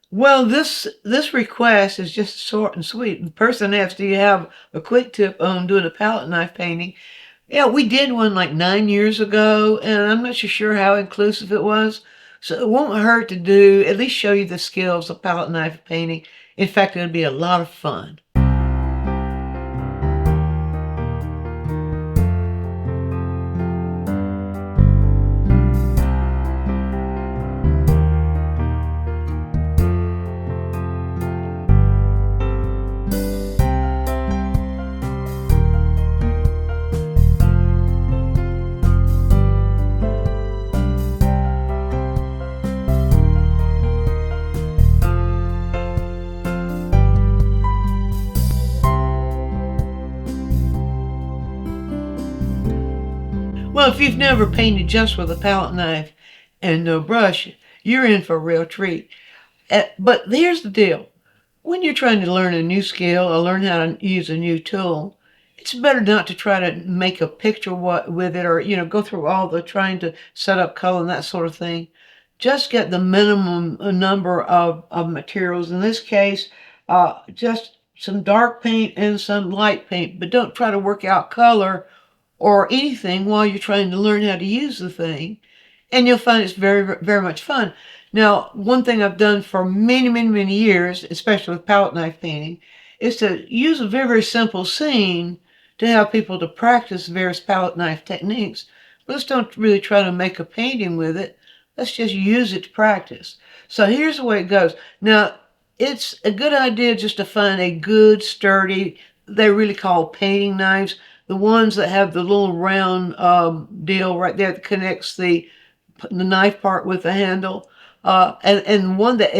Well, this request is just short and sweet. The person asks, "Do you have a quick tip on doing a palette knife painting?" Yeah, we did one like 9 years ago, and I'm not so sure how inclusive it was. So it won't hurt to do at least show you the skills of palette knife painting. In fact, it would be a lot of fun. Well, if you've never painted just with a palette knife and no brush, you're in for a real treat. But here's the deal. When you're trying to learn a new skill or learn how to use a new tool, it's better not to try to make a picture with it, or go through all the trying to set up color and that sort of thing. Just get the minimum number of materials. In this case, just some dark paint and some light paint, but don't try to work out color or anything while you're trying to learn how to use the thing. And you'll find it's very, very much fun. Now, one thing I've done for many, many, many years, especially with palette knife painting, is to use a very, very simple scene to have people to practice various palette knife techniques. Let's don't really try to make a painting with it. Let's just use it to practice. So here's the way it goes. Now, it's a good idea just to find a good, sturdy, they really call painting knives, the ones that have the little round deal right there that connects the knife part with the handle, and one that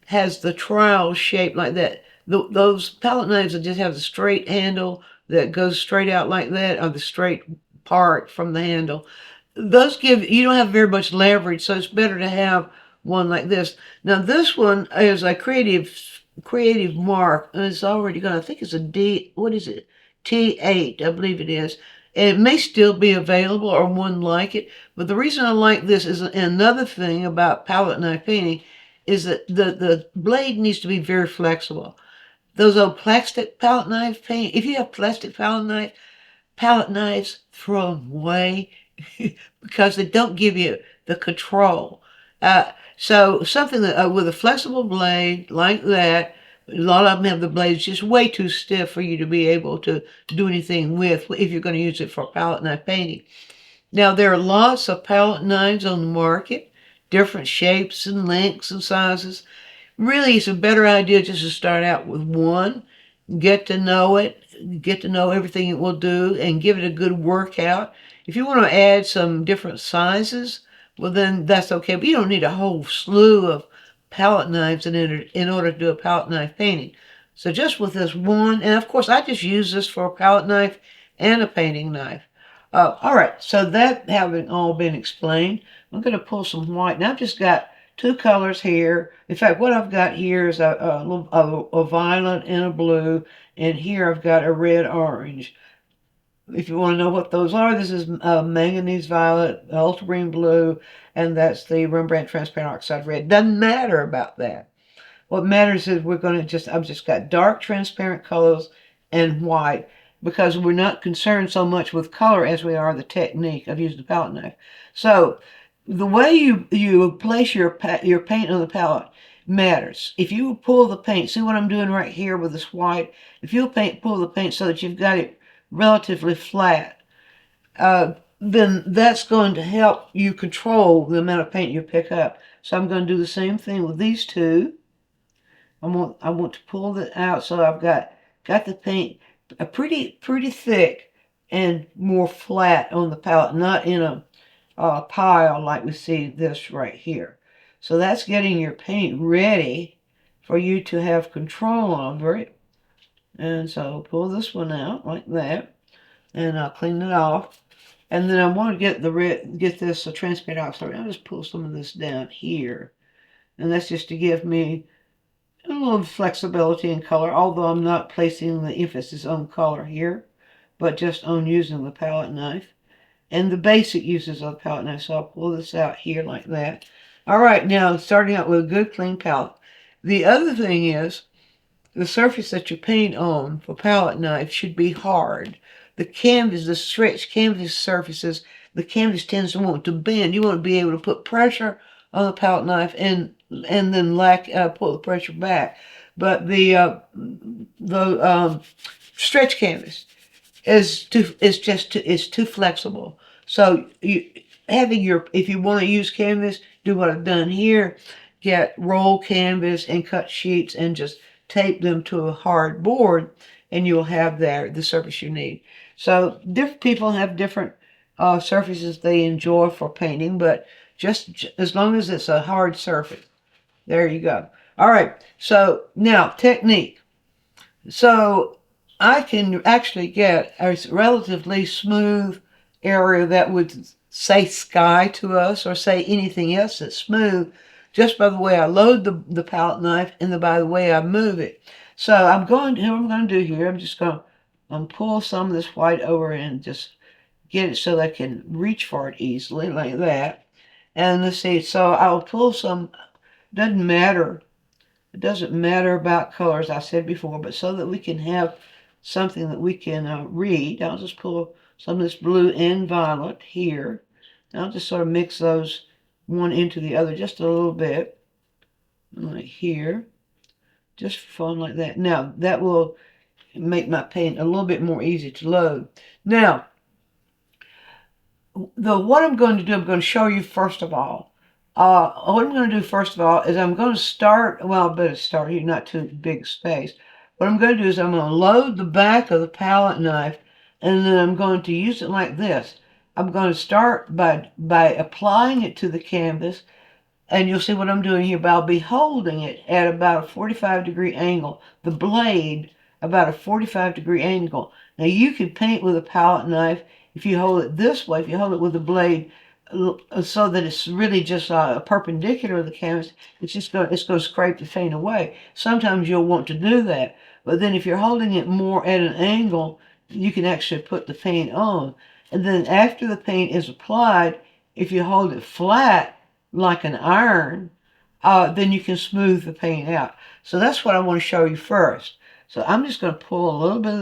has the trowel shape like that. Those palette knives that just have the straight handle that goes straight out like that, or the straight part from the handle. Those you don't have very much leverage, so it's better to have one like this. Now this one is a creative mark, and it's already got, I think it's a D, what is it? T8, I believe it is. And it may still be available or one like it, but the reason I like this is another thing about palette knife painting is that the blade needs to be very flexible. Those old plastic palette knife paint, if you have plastic palette knives, throw them away because they don't give you the control. So something that with a flexible blade like that, a lot of them have the blades just way too stiff for you to be able to do anything with if you're going to use it for palette knife painting. Now, there are lots of palette knives on the market, different shapes and lengths and sizes. Really, it's a better idea just to start out with one, get to know it, get to know everything it will do, and give it a good workout. If you want to add some different sizes, well, then that's okay. But you don't need a whole slew of palette knives in order to do a palette knife painting. So just with this one, and of course I just use this for a palette knife and a painting knife. All right, so that having all been explained, I'm going to pull some white. Now I've just got two colors here. In fact, what I've got here is a violet and a blue, and here I've got a red orange. If you want to know what those are, this is manganese violet, ultramarine blue, and that's the Rembrandt transparent oxide red. Doesn't matter about that. What matters is I've just got dark transparent colors and white, because we're not concerned so much with color as we are the technique of using the palette knife. So the way you place your paint on the palette matters. If you pull the paint, see what I'm doing right here with this white? If you pull the paint so that you've got it relatively flat, then that's going to help you control the amount of paint you pick up. So I'm going to do the same thing with these two. I want to pull it out so I've got the paint pretty thick and more flat on the palette, not in a pile like we see this right here. So that's getting your paint ready for you to have control over it. And so pull this one out like that, and I'll clean it off. And then I want to get this transparent oxide. I'll just pull some of this down here, and that's just to give me a little flexibility in color, although I'm not placing the emphasis on color here, but just on using the palette knife and the basic uses of the palette knife. So I'll pull this out here like that. All right, now starting out with a good clean palette. The other thing is, the surface that you paint on for palette knife should be hard. The canvas, the stretched canvas surfaces, the canvas tends to want to bend. You want to be able to put pressure on the palette knife and then pull the pressure back. But the stretch canvas is too flexible. So if you want to use canvas, do what I've done here. Get roll canvas and cut sheets and just tape them to a hard board, and you'll have the surface you need. So different people have different surfaces they enjoy for painting, but just as long as it's a hard surface. There you go. All right, so now technique. So I can actually get a relatively smooth area that would say sky to us or say anything else that's smooth just by the way I load the palette knife and by the way I move it. So what I'm going to do here, I'm just going to pull some of this white over and just get it so that I can reach for it easily like that. And let's see, so I'll pull some, doesn't matter. It doesn't matter about colors, I said before, but so that we can have something that we can read, I'll just pull some of this blue and violet here. I'll just sort of mix those one into the other just a little bit, like here, just for fun like that. Now, that will make my paint a little bit more easy to load. Now, what I'm going to do, I'm going to show you first of all. What I'm going to do first of all is I'm going to start, well, I better start here, not too big space. What I'm going to do is I'm going to load the back of the palette knife, and then I'm going to use it like this. I'm going to start by applying it to the canvas, and you'll see what I'm doing here, but I'll be holding it at about a 45-degree angle, the blade about a 45-degree angle. Now you can paint with a palette knife if you hold it this way, if you hold it with the blade so that it's really just perpendicular to the canvas, it's going to scrape the paint away. Sometimes you'll want to do that, but then if you're holding it more at an angle, you can actually put the paint on. And then after the paint is applied, if you hold it flat like an iron, then you can smooth the paint out. So that's what I want to show you first. So I'm just going to pull a little bit of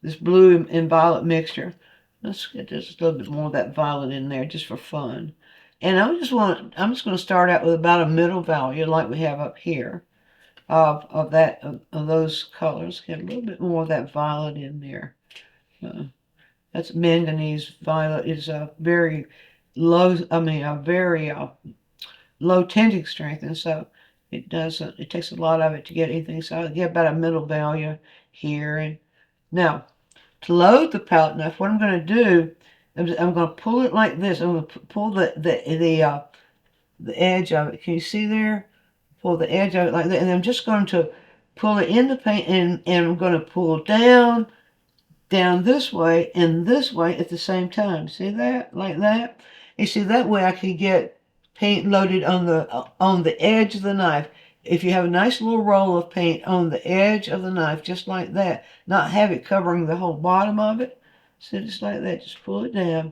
this blue and violet mixture. Let's get just a little bit more of that violet in there just for fun. And I'm just going to start out with about a middle value like we have up here of those colors. Get a little bit more of that violet in there. That's manganese violet. Is a very low, low tinting strength, and so it takes a lot of it to get anything. So I get about a middle value here. And now, to load the palette knife, what I'm going to do is I'm going to pull it like this. I'm going to pull the edge of it. Can you see there? Pull the edge of it like that, and I'm just going to pull it in the paint, and I'm going to pull down this way and this way at the same time. See that? Like that. You see, that way I can get paint loaded on the edge of the knife. If you have a nice little roll of paint on the edge of the knife, just like that, not have it covering the whole bottom of it. So just like that, just pull it down.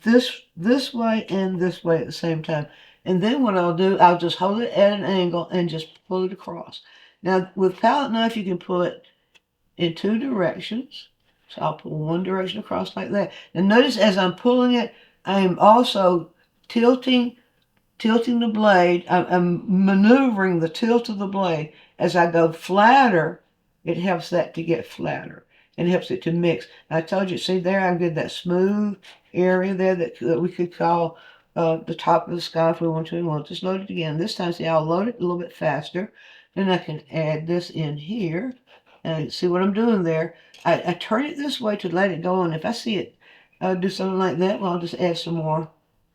This way and this way at the same time. And then what I'll do, I'll just hold it at an angle and just pull it across. Now, with palette knife, you can pull it in two directions. So I'll pull one direction across like that. And notice as I'm pulling it, I am also tilting the blade. I'm maneuvering the tilt of the blade. As I go flatter, it helps that to get flatter and helps it to mix. I told you, see there, I did that smooth area there that we could call the top of the sky if we want to. We'll just load it again. This time, see, I'll load it a little bit faster. Then I can add this in here. And see what I'm doing there. I turn it this way to let it go, and if I see it do something like that, well, I'll just add some more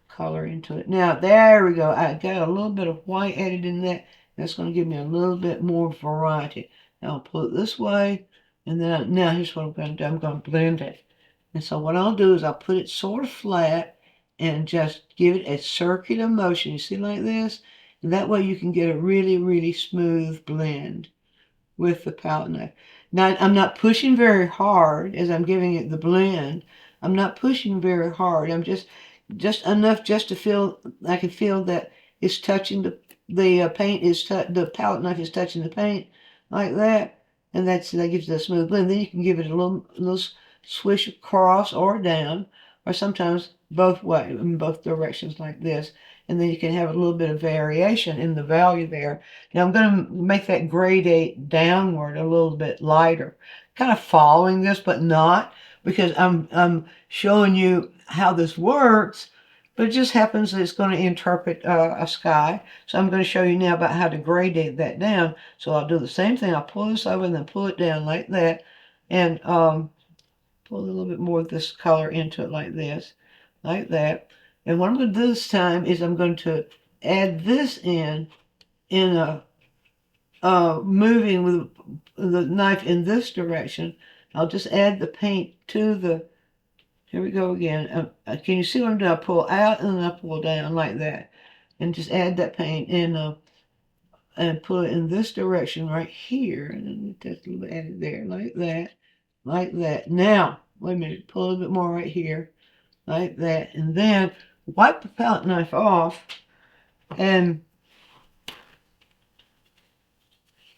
color into it. Now, there we go. I got a little bit of white added in that. That's going to give me a little bit more variety. Now, I'll pull it this way, and then now here's what I'm going to do. I'm going to blend it. And so what I'll do is I'll put it sort of flat and just give it a circular motion. You see, like this? And that way you can get a really, really smooth blend with the palette knife. Now, I'm not pushing very hard as I'm giving it the blend. I'm not pushing very hard. I'm just enough just to feel, I can feel that it's touching the paint is the palette knife is touching the paint like that, and that gives it a smooth blend. Then you can give it a little swish across or down, or sometimes both way in both directions like this, and then you can have a little bit of variation in the value there. Now I'm going to make that gradate downward a little bit lighter, kind of following this, but not, because I'm showing you how this works. But it just happens that it's going to interpret a sky. So I'm going to show you now about how to gradate that down. So I'll do the same thing. I'll pull this over and then pull it down like that. And pull a little bit more of this color into it like this. Like that. And what I'm going to do this time is I'm going to add this in a moving with the knife in this direction. I'll just add the paint to the, here we go again. Can you see what I'm doing? I pull out and then I pull down like that. And just add that paint in and pull it in this direction right here. And then just a little bit added there, like that, like that. Now, wait a minute, pull a little bit more right here, like that. And then wipe the palette knife off and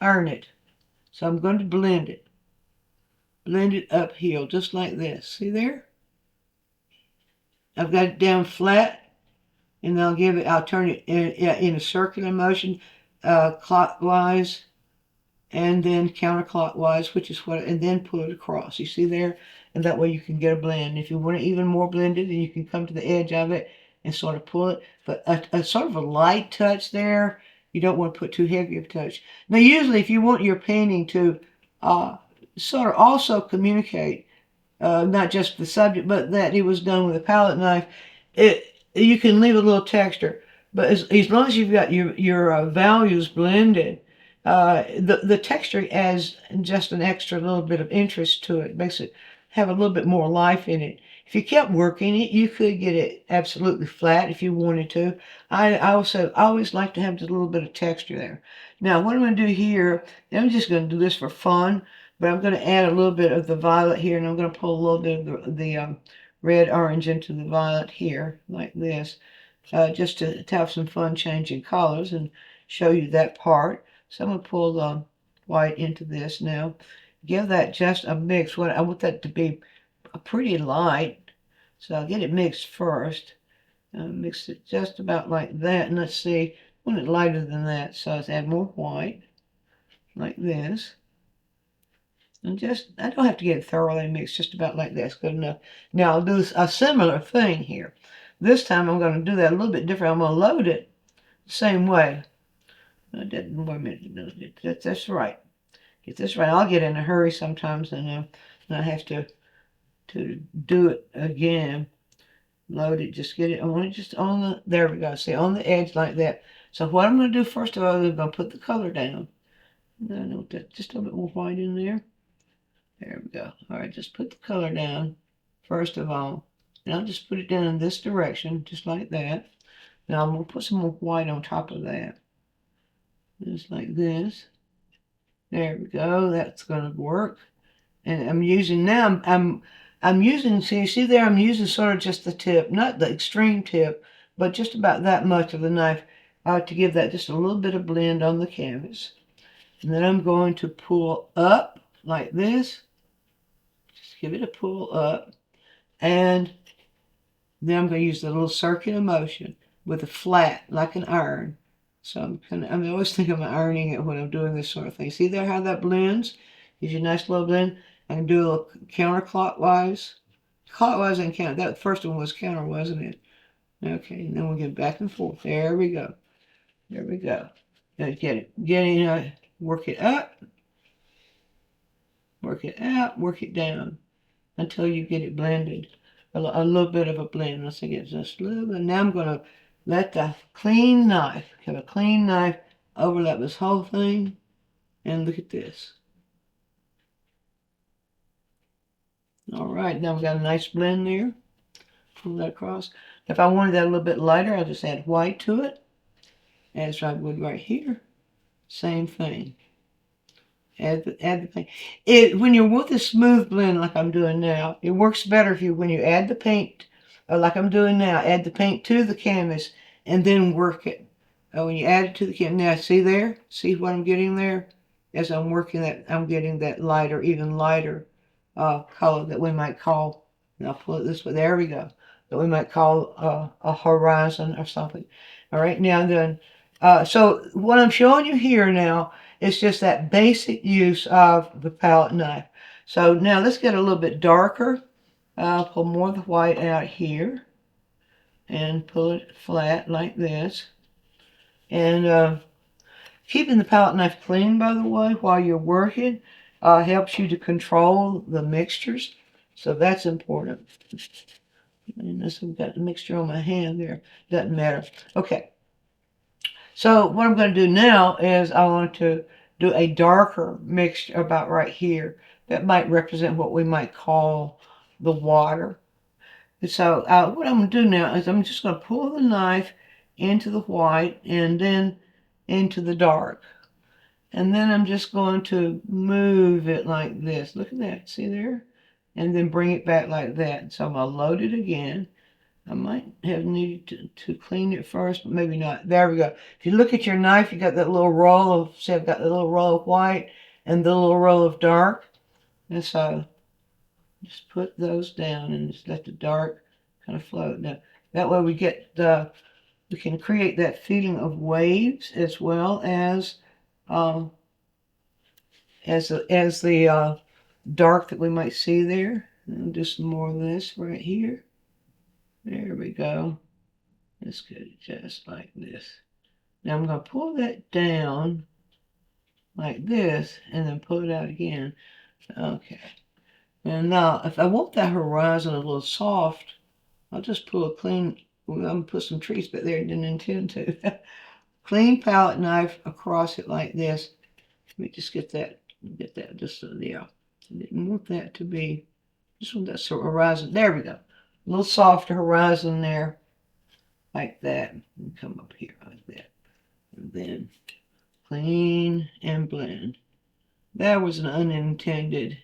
iron it. So I'm going to blend it. Blend it uphill, just like this. See there? I've got it down flat, and I'll turn it in a circular motion, clockwise, and then counterclockwise, which is what, and then pull it across. You see there? And that way you can get a blend. If you want it even more blended, then you can come to the edge of it and sort of pull it. But a sort of a light touch there. You don't want to put too heavy of a touch. Now, usually, if you want your painting to sort of also communicate not just the subject, but that it was done with a palette knife, you can leave a little texture. But as long as you've got your values blended, the texture adds just an extra little bit of interest to it. Makes it have a little bit more life in it. If you kept working it, you could get it absolutely flat if you wanted to. I always like to have just a little bit of texture there. Now, what I'm going to do here, I'm just going to do this for fun, but I'm going to add a little bit of the violet here, and I'm going to pull a little bit of the red orange into the violet here, like this, just to have some fun changing colors and show you that part. So I'm going to pull the white into this now. Give that just a mix. I want that to be pretty light, so I'll get it mixed first. Mix it just about like that, and let's see, I want it lighter than that, so let's add more white, like this. And just, I don't have to get it thoroughly mixed, just about like that's good enough. Now I'll do a similar thing here. This time I'm going to do that a little bit different. I'm going to load it the same way. Wait a minute, that's right. Get this right. I'll get in a hurry sometimes, and I have to do it again. Load it, just get it. I want it just on the, there we go. See, on the edge like that. So what I'm going to do first of all is I'm going to put the color down. No, just a little bit more white in there. There we go. All right, just put the color down first of all. And I'll just put it down in this direction, just like that. Now I'm going to put some more white on top of that. Just like this. There we go. That's going to work. And I'm using now, I'm using, see there, I'm using sort of just the tip, not the extreme tip, but just about that much of the knife to give that just a little bit of blend on the canvas. And then I'm going to pull up like this. Just give it a pull up. And then I'm going to use the little circular motion with a flat, like an iron. So I always think I'm ironing it when I'm doing this sort of thing. See there how that blends? Gives you a nice little blend. I can do a little counterclockwise. Clockwise and counter. That first one was counter, wasn't it? Okay, and then we'll get back and forth. There we go. There we go. Now get it. Work it up. Work it out. Work it down until you get it blended. A little bit of a blend. Let's get just a little bit. Now I'm going to let the clean knife, have a clean knife, overlap this whole thing, and look at this. All right, now we've got a nice blend there. Pull that across. If I wanted that a little bit lighter, I'll just add white to it, as I would right here. Same thing. Add the paint. When you're with a smooth blend like I'm doing now, it works better when you add the paint, like I'm doing now, add the paint to the canvas and then work it. when you add it to the can, now see there? See what I'm getting there? As I'm working that, I'm getting that lighter, even lighter color that we might call, and I'll pull it this way, there we go, that we might call a horizon or something. All right, now then, so what I'm showing you here now is just that basic use of the palette knife. So now let's get a little bit darker. I'll pull more of the white out here and pull it flat like this. And keeping the palette knife clean, by the way, while you're working, helps you to control the mixtures. So that's important. Unless I've got the mixture on my hand there, doesn't matter. Okay. So what I'm going to do now is I want to do a darker mixture about right here. That might represent what we might call the water. And so what I'm going to do now is I'm just going to pull the knife into the white and then into the dark. And then I'm just going to move it like this. Look at that. See there? And then bring it back like that. So I'm going to load it again. I might have needed to clean it first, but maybe not. There we go. If you look at your knife, you got that little roll of, see, I've got the little roll of white and the little roll of dark. And so just put those down and just let the dark kind of float. Now, that way we get we can create that feeling of waves as well as the dark that we might see there. And do some more of this right here. There we go. Let's get it just like this. Now I'm going to pull that down like this and then pull it out again. Okay. And now if I want that horizon a little soft, I'll just pull a clean, I'm going to put some trees back there, I didn't intend to. Clean palette knife across it like this. Let me just get that just so there. I didn't want that to be, just want that sort of horizon. There we go. A little softer horizon there, like that. And come up here like that. And then clean and blend. That was an unintended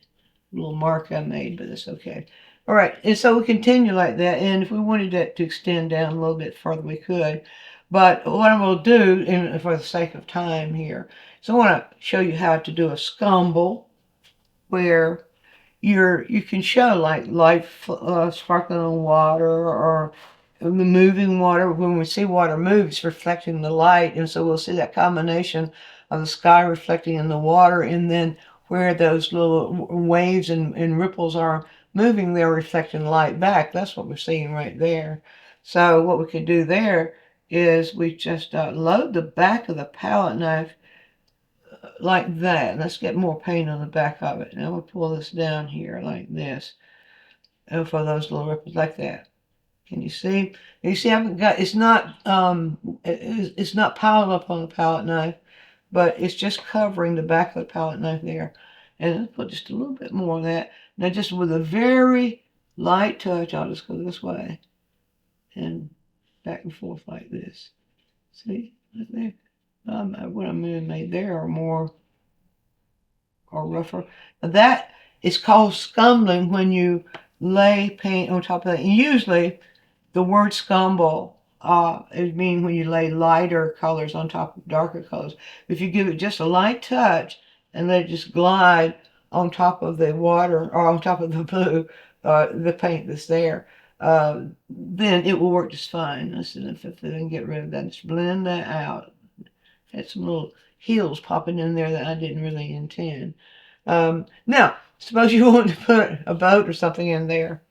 little mark I made, but it's okay. All right, and so we continue like that. And if we wanted that to extend down a little bit further, we could. But what I'm going to do, and for the sake of time here, is I want to show you how to do a scumble where you can show like light sparkling on water or moving water. When we see water move, it's reflecting the light, and so we'll see that combination of the sky reflecting in the water, and then where those little waves and ripples are moving, they're reflecting light back. That's what we're seeing right there. So what we can do there is we just load the back of the palette knife like that. Let's get more paint on the back of it. Now we'll pull this down here like this. And for those little ripples like that. Can you see? You see, I've got, it's not piled up on the palette knife, but it's just covering the back of the palette knife there. And let's put just a little bit more of that. Now just with a very light touch, I'll just go this way and back and forth like this. See, right there. What I made there are more or rougher. Now that is called scumbling when you lay paint on top of that. And usually the word scumble is mean when you lay lighter colors on top of darker colors. If you give it just a light touch and let it just glide on top of the water or on top of the blue, the paint that's there, then it will work just fine. Listen, if I didn't get rid of that, just blend that out. Had some little heels popping in there that I didn't really intend. Now, suppose you want to put a boat or something in there.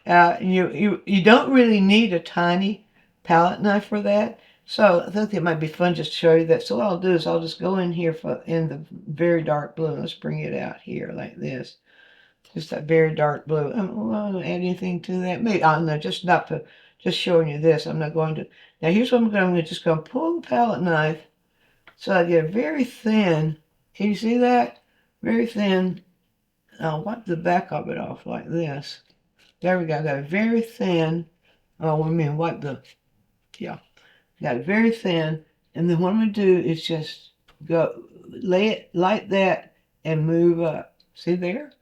You don't really need a tiny palette knife for that. So I think it might be fun just to show you that. So what I'll do is I'll just go in here in the very dark blue. Let's bring it out here like this. Just that very dark blue. I don't add anything to that. Maybe no, just not to, just showing you this. I'm not going to. Now here's what I'm going to just go pull the palette knife. So I get very thin. Can you see that? Very thin. I'll wipe the back of it off like this. There we go. I got it very thin. Oh, I mean, wipe the, yeah. Got it very thin. And then what I'm going to do is just go, lay it like that and move up. See there?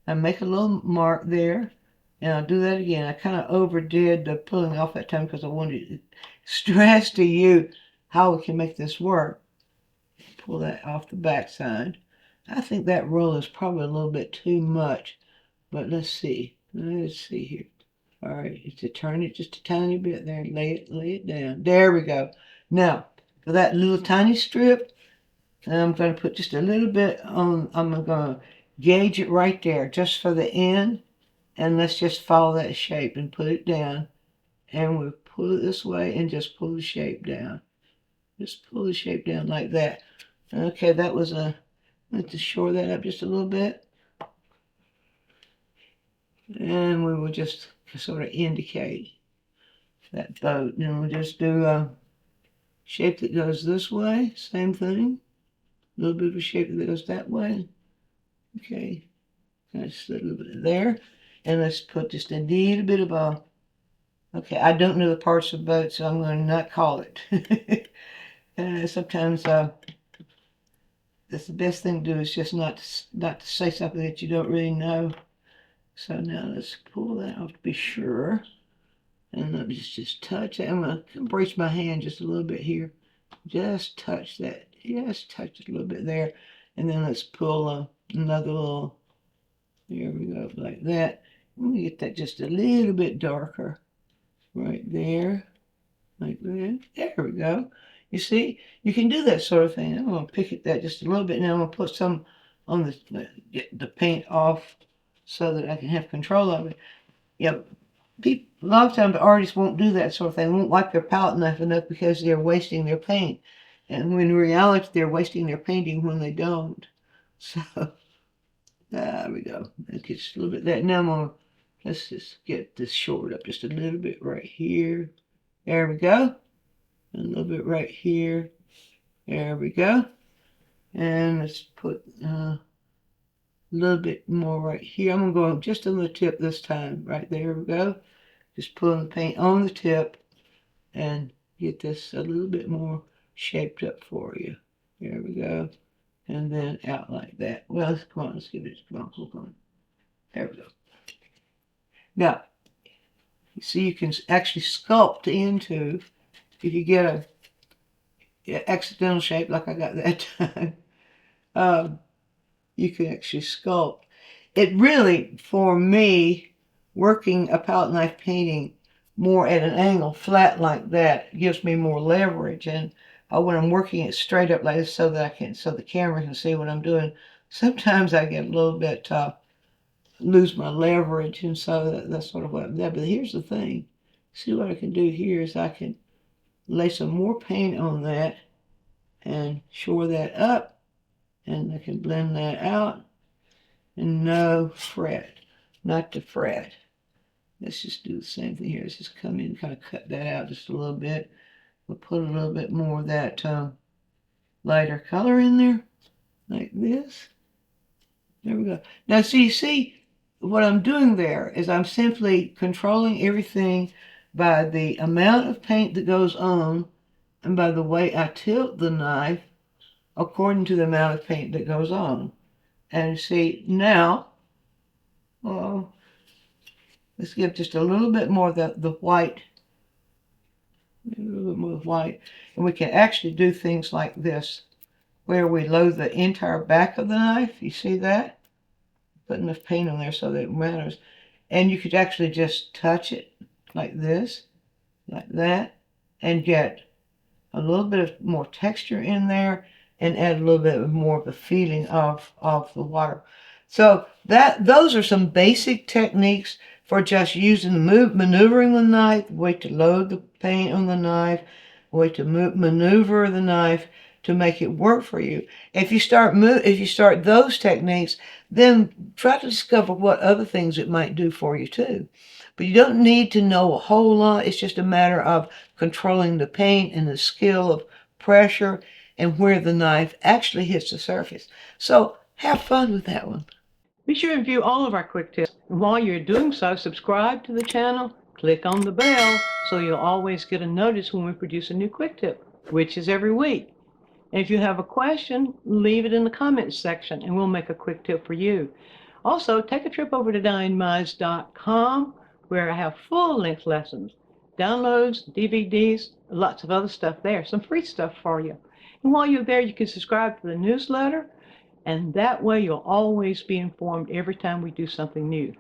I make a little mark there. And I'll do that again. I kind of overdid the pulling off that time because I wanted to stress to you how we can make this work. Pull that off the back side. I think that roll is probably a little bit too much, but let's see. Let's see here. All right, to turn it just a tiny bit there. Lay it down. There we go. Now, for that little tiny strip, I'm going to put just a little bit on. I'm going to gauge it right there, just for the end, and let's just follow that shape and put it down. And we'll pull it this way and just pull the shape down. Just pull the shape down like that. Okay, that was a. Let's just shore that up just a little bit. And we will just sort of indicate that boat. And we'll just do a shape that goes this way. Same thing. A little bit of a shape that goes that way. Okay. Just a little bit there. And let's put just a little bit of a. Okay, I don't know the parts of the boat, so I'm going to not call it. Sometimes that's the best thing to do is just not to say something that you don't really know. So now let's pull that off to be sure. And let me just touch it. I'm going to brace my hand just a little bit here. Just touch that. Just touch it a little bit there. And then let's pull another little. There we go, like that. Let me get that just a little bit darker. Right there. Like that. There we go. You see, you can do that sort of thing. I'm going to pick at that just a little bit. Now I'm going to put some on get the paint off so that I can have control of it. Yeah, a lot of times artists won't do that sort of thing. They won't wipe their palette knife enough because they're wasting their paint. And in reality, they're wasting their painting when they don't. So, there we go. Let's get just a little bit of that. Now let's just get this shored up just a little bit right here. There we go. And a little bit right here. There we go. And let's put a little bit more right here. I'm going to go just on the tip this time. Right there we go. Just pulling the paint on the tip and get this a little bit more shaped up for you. There we go. And then out like that. Well, come on, let's give it, come on. There we go. Now, you see you can actually sculpt into, if you get a accidental shape like I got that time, you can actually sculpt. It really, for me, working a palette knife painting more at an angle, flat like that, gives me more leverage. And when I'm working it straight up like this, so that so the camera can see what I'm doing, sometimes I get a little bit lose my leverage, and so that's sort of what I'm doing. But here's the thing: see what I can do here is I can lay some more paint on that and shore that up, and I can blend that out. And no fret, not to fret. Let's just do the same thing here. Let's just come in and kind of cut that out just a little bit. We'll put a little bit more of that lighter color in there, like this. There we go. Now, see what I'm doing there is I'm simply controlling everything by the amount of paint that goes on and by the way I tilt the knife according to the amount of paint that goes on. And see, now, let's give just a little bit more of the white, a little bit more white. And we can actually do things like this, where we load the entire back of the knife. You see that? Put enough paint on there so that it matters. And you could actually just touch it like this, like that, and get a little bit of more texture in there and add a little bit more of the feeling of the water. So those are some basic techniques for just using maneuvering the knife, the way to load the paint on the knife, the way to maneuver the knife to make it work for you. If you start those techniques, then try to discover what other things it might do for you too. But you don't need to know a whole lot. It's just a matter of controlling the paint and the skill of pressure and where the knife actually hits the surface. So have fun with that one. Be sure to view all of our quick tips. And while you're doing so, subscribe to the channel, click on the bell so you'll always get a notice when we produce a new quick tip, which is every week. And if you have a question, leave it in the comments section and we'll make a quick tip for you. Also, take a trip over to DianeMize.com where I have full-length lessons downloads, DVDs, lots of other stuff there, some free stuff for you. And while you're there, you can subscribe to the newsletter, and that way you'll always be informed every time we do something new.